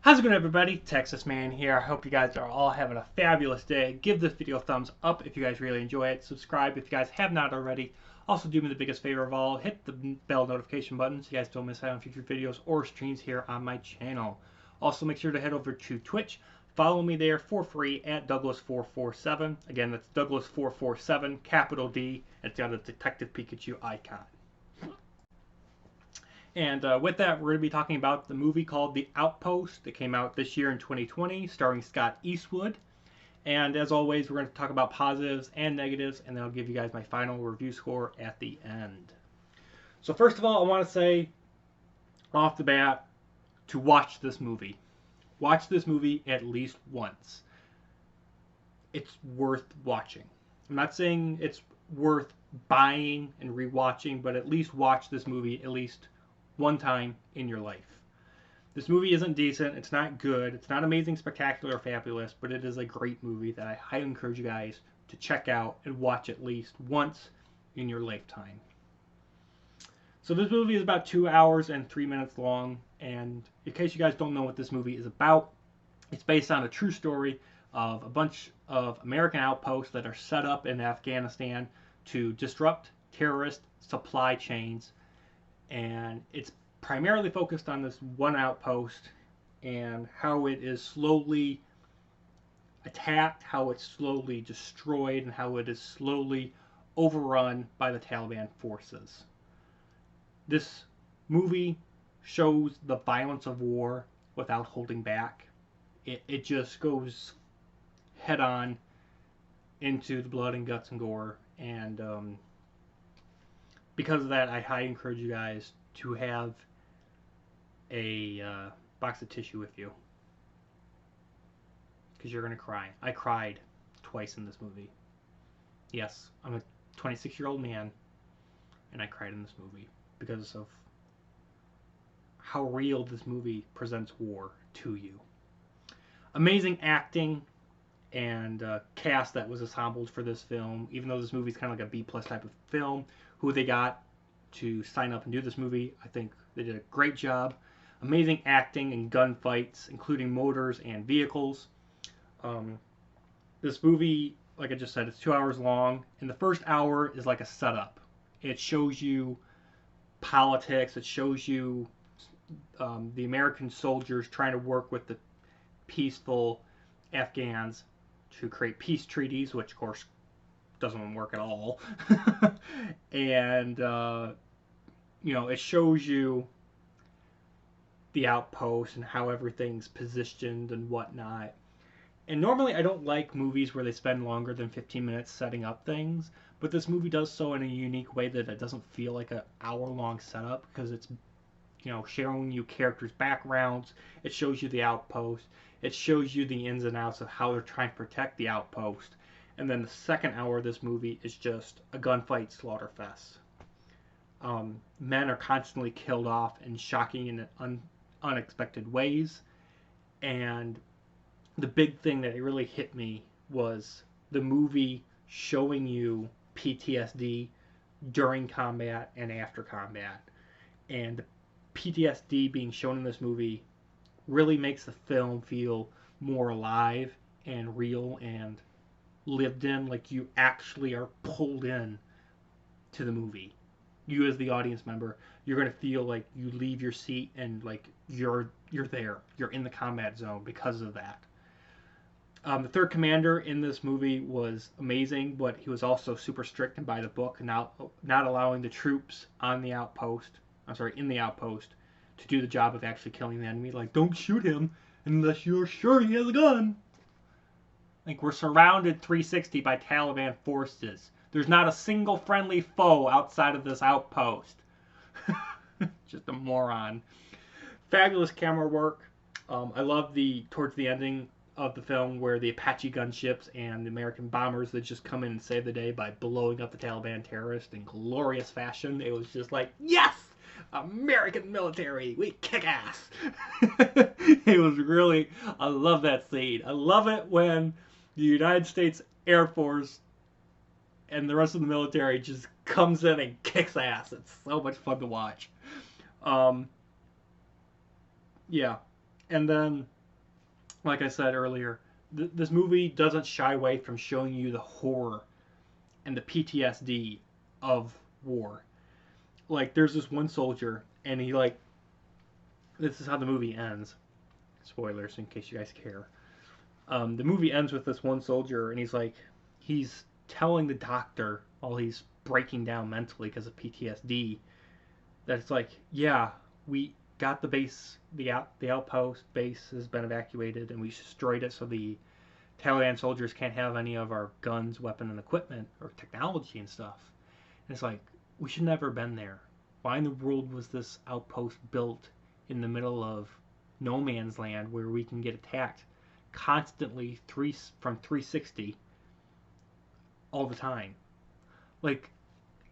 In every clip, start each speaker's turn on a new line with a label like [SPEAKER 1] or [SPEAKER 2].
[SPEAKER 1] How's it going, everybody? Texas Man here. I hope you guys are all having a fabulous day. Give this video a thumbs up if you guys really enjoy it. Subscribe if you guys have not already. Also, do me the biggest favor of all. Hit the bell notification button so you guys don't miss out on future videos or streams here on my channel. Also, make sure to head over to Twitch. Follow me there for free at Douglas447. Again, that's Douglas447, capital D. It's got a Detective Pikachu icon. And with that, we're going to be talking about the movie called The Outpost that came out this year in 2020, starring Scott Eastwood. And as always, we're going to talk about positives and negatives, and then I'll give you guys my final review score at the end. So first of all, I want to say off the bat to watch this movie. Watch this movie at least once. It's worth watching. I'm not saying it's worth buying and rewatching, but at least watch this movie at least one time in your life. This movie isn't decent, it's not good, it's not amazing, spectacular, or fabulous, but it is a great movie that I highly encourage you guys to check out and watch at least once in your lifetime. So this movie is about 2 hours and 3 minutes long, and in case you guys don't know what this movie is about, it's based on a true story of a bunch of American outposts that are set up in Afghanistan to disrupt terrorist supply chains. And it's primarily focused on this one outpost and how it is slowly attacked, how it's slowly destroyed, and how it is slowly overrun by the Taliban forces. This movie shows the violence of war without holding back. It just goes head on into the blood and guts and gore, and because of that, I highly encourage you guys to have a box of tissue with you, because you're going to cry. I cried twice in this movie. Yes, I'm a 26-year-old man, and I cried in this movie because of how real this movie presents war to you. Amazing acting and cast that was assembled for this film. Even though this movie is kind of like a B-plus type of film, who they got to sign up and do this movie, I think they did a great job. Amazing acting and gunfights, including motors and vehicles. This movie, like I just said, it's 2 hours long, and the first hour is like a setup. It shows you politics. It shows you the American soldiers trying to work with the peaceful Afghans to create peace treaties, which of course doesn't work at all. And it shows you the outpost and how everything's positioned and whatnot. And normally I don't like movies where they spend longer than 15 minutes setting up things, but this movie does so in a unique way that it doesn't feel like an hour-long setup, because it's showing you characters' backgrounds. It shows you the outpost. It shows you the ins and outs of how they're trying to protect the outpost. And then the second hour of this movie is just a gunfight slaughter fest. Men are constantly killed off in shocking and unexpected ways. And the big thing that really hit me was the movie showing you PTSD during combat and after combat. And the PTSD being shown in this movie really makes the film feel more alive and real and lived in, like you actually are pulled in to the movie. You as the audience member, you're going to feel like you leave your seat and like you're there. You're in the combat zone because of that. The third commander in this movie was amazing, but he was also super strict and by the book, not allowing the troops in the outpost to do the job of actually killing the enemy. Like, don't shoot him unless you're sure he has a gun. Like, we're surrounded 360 by Taliban forces. There's not a single friendly foe outside of this outpost. Just a moron. Fabulous camera work. I love towards the ending of the film where the Apache gunships and the American bombers that just come in and save the day by blowing up the Taliban terrorists in glorious fashion. It was just like, yes! American military, we kick ass. It was really, I love that scene. I love it when the United States Air Force and the rest of the military just comes in and kicks ass. It's so much fun to watch. Yeah. And then like I said earlier, this movie doesn't shy away from showing you the horror and the PTSD of war. Like, there's this one soldier, and he, like, this is how the movie ends. Spoilers in case you guys care. The movie ends with this one soldier, and he's telling the doctor while he's breaking down mentally because of PTSD that it's like, yeah, we got the base, the outpost base has been evacuated, and we destroyed it so the Taliban soldiers can't have any of our guns, weapon, and equipment or technology and stuff. And it's like, we should never have been there. Why in the world was this outpost built in the middle of no man's land where we can get attacked constantly from 360 all the time? Like,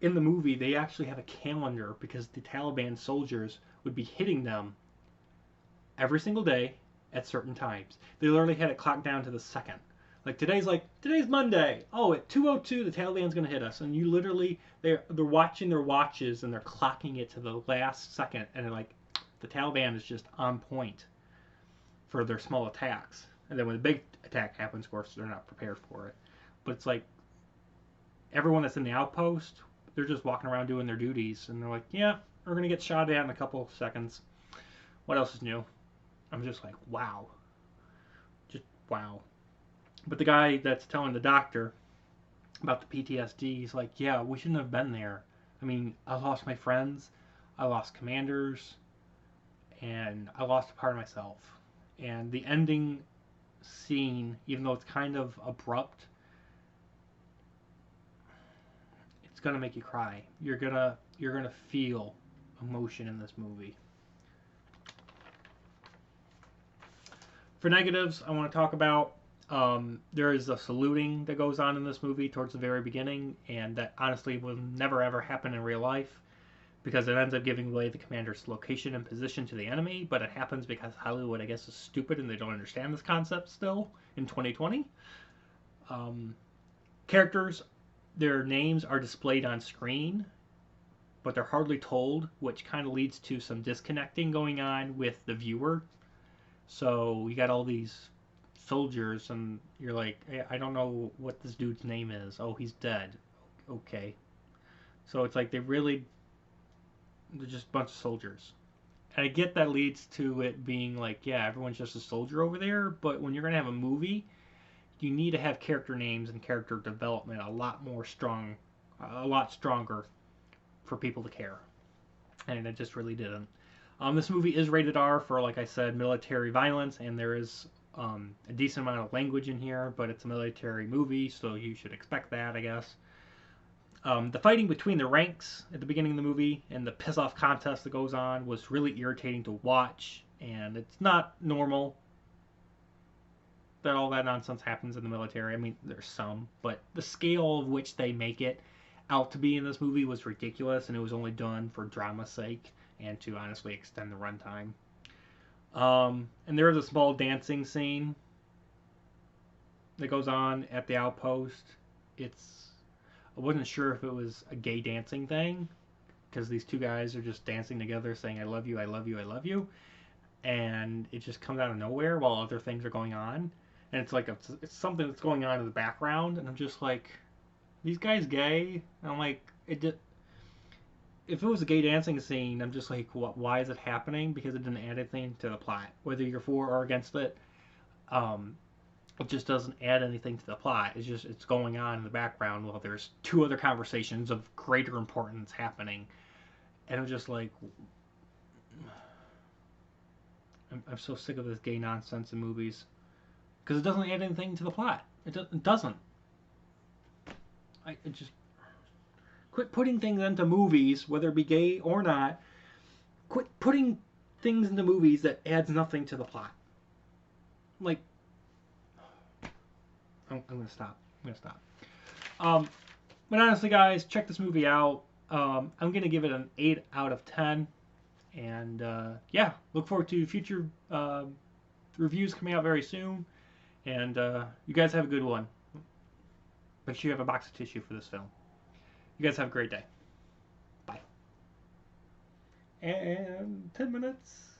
[SPEAKER 1] in the movie, they actually have a calendar because the Taliban soldiers would be hitting them every single day at certain times. They literally had it clocked down to the second. Today's Monday. Oh, at 2:02 the Taliban's gonna hit us, and you literally they're watching their watches and they're clocking it to the last second, and they're like, the Taliban is just on point for their small attacks. And then when the big attack happens, of course, they're not prepared for it. But it's like everyone that's in the outpost, they're just walking around doing their duties, and they're like, yeah, we're gonna get shot at in a couple seconds. What else is new? I'm just like, wow. Just wow. But the guy that's telling the doctor about the PTSD, he's like, yeah, we shouldn't have been there. I mean, I lost my friends, I lost commanders, and I lost a part of myself. And the ending scene, even though it's kind of abrupt, it's gonna make you cry. You're gonna feel emotion in this movie. For negatives, I want to talk about there is a saluting that goes on in this movie towards the very beginning, and that honestly will never ever happen in real life because it ends up giving away the commander's location and position to the enemy, but it happens because Hollywood, I guess, is stupid and they don't understand this concept still in 2020. Characters, their names are displayed on screen, but they're hardly told, which kind of leads to some disconnecting going on with the viewer. So you got all these soldiers, and you're like, hey, I don't know what this dude's name is. Oh, he's dead. Okay. So it's like they're just a bunch of soldiers. And I get that leads to it being like, yeah, everyone's just a soldier over there, but when you're going to have a movie, you need to have character names and character development a lot stronger for people to care. And it just really didn't. This movie is rated R for, like I said, military violence, and there is a decent amount of language in here, but it's a military movie, so you should expect that, I guess. The fighting between the ranks at the beginning of the movie and the piss-off contest that goes on was really irritating to watch, and it's not normal that all that nonsense happens in the military. I mean, there's some, but the scale of which they make it out to be in this movie was ridiculous, and it was only done for drama's sake and to honestly extend the runtime. And there is a small dancing scene that goes on at the outpost. I wasn't sure if it was a gay dancing thing, because these two guys are just dancing together saying, I love you, I love you, I love you. And it just comes out of nowhere while other things are going on. And it's like, it's something that's going on in the background. And I'm just like, these guys gay? And I'm like, if it was a gay dancing scene, I'm just like, why is it happening? Because it didn't add anything to the plot. Whether you're for or against it, it just doesn't add anything to the plot. It's going on in the background while there's two other conversations of greater importance happening. And I'm just like, I'm so sick of this gay nonsense in movies. Because it doesn't add anything to the plot. It doesn't. It just... Quit putting things into movies, whether it be gay or not. Quit putting things into movies that adds nothing to the plot. Like... I'm going to stop. But honestly, guys, check this movie out. I'm going to give it an 8 out of 10. And, yeah, look forward to future reviews coming out very soon. And you guys have a good one. Make sure you have a box of tissue for this film. You guys have a great day. Bye. And 10 minutes.